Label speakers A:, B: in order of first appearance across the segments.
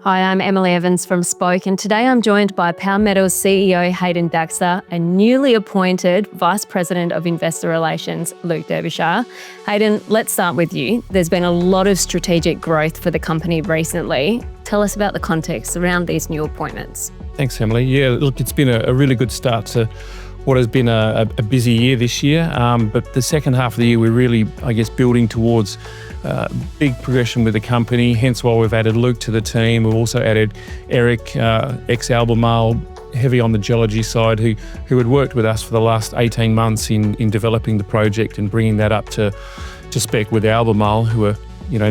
A: Hi, I'm Emily Evans from Spoke, and today I'm joined by Power Metals CEO Haydn Daxter and newly appointed Vice President of Investor Relations, Luke Derbyshire. Haydn, let's start with you. There's been a lot of strategic growth for the company recently. Tell us about the context around these new appointments.
B: Thanks, Emily. Yeah, look, it's been a really good start to what has been a busy year this year. But the second half of the year, we're really, building towards big progression with the company. Hence why we've added Luke to the team. We've also added Eric, ex-Albemarle, heavy on the geology side, who had worked with us for the last 18 months in developing the project and bringing that up to spec with Albemarle, who are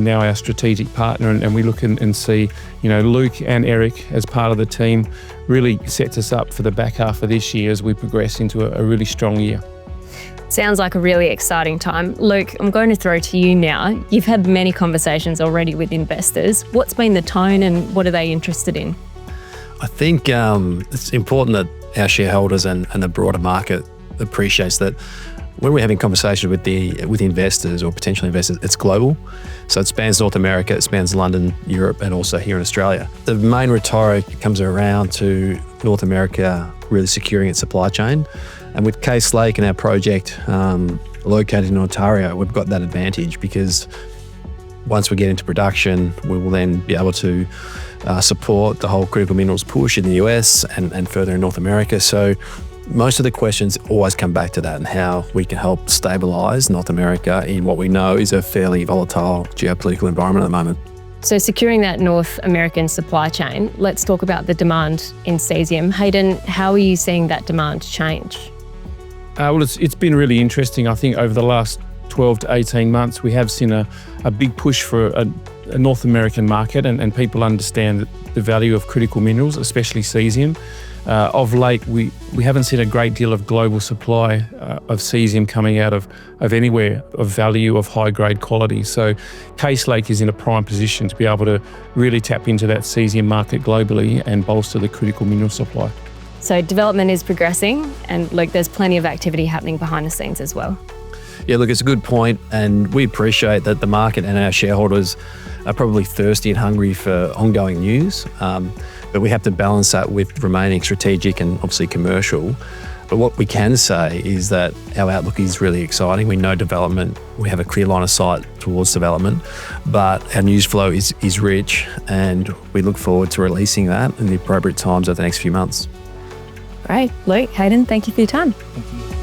B: now our strategic partner, and we look and see, Luke and Eric as part of the team really sets us up for the back half of this year as we progress into a really strong year.
A: Sounds like a really exciting time. Luke, I'm going to throw to you now. You've had many conversations already with investors. What's been the tone and what are they interested in?
C: I think it's important that our shareholders and the broader market appreciates that when we're having conversations with investors or potential investors, it's global. So it spans North America, it spans London, Europe, and also here in Australia. The main rhetoric comes around to North America really securing its supply chain. And with Case Lake and our project located in Ontario, we've got that advantage because once we get into production, we will then be able to support the whole critical minerals push in the US and further in North America. So most of the questions always come back to that and how we can help stabilise North America in what we know is a fairly volatile geopolitical environment at the moment.
A: So securing that North American supply chain, let's talk about the demand in cesium. Haydn, how are you seeing that demand change?
B: Well, it's been really interesting. I think over the last 12 to 18 months, we have seen a big push for a North American market and people understand the value of critical minerals, especially cesium. Of late, we haven't seen a great deal of global supply of cesium coming out of anywhere of value of high-grade quality. So Case Lake is in a prime position to be able to really tap into that cesium market globally and bolster the critical mineral supply.
A: So development is progressing and Luke, there's plenty of activity happening behind the scenes as well.
C: Yeah, look, it's a good point, and we appreciate that the market and our shareholders are probably thirsty and hungry for ongoing news, but we have to balance that with remaining strategic and obviously commercial. But what we can say is that our outlook is really exciting. We know development, we have a clear line of sight towards development, but our news flow is rich, and we look forward to releasing that in the appropriate times over the next few months.
A: Great. Luke, Haydn, thank you for your time.
B: Thank you.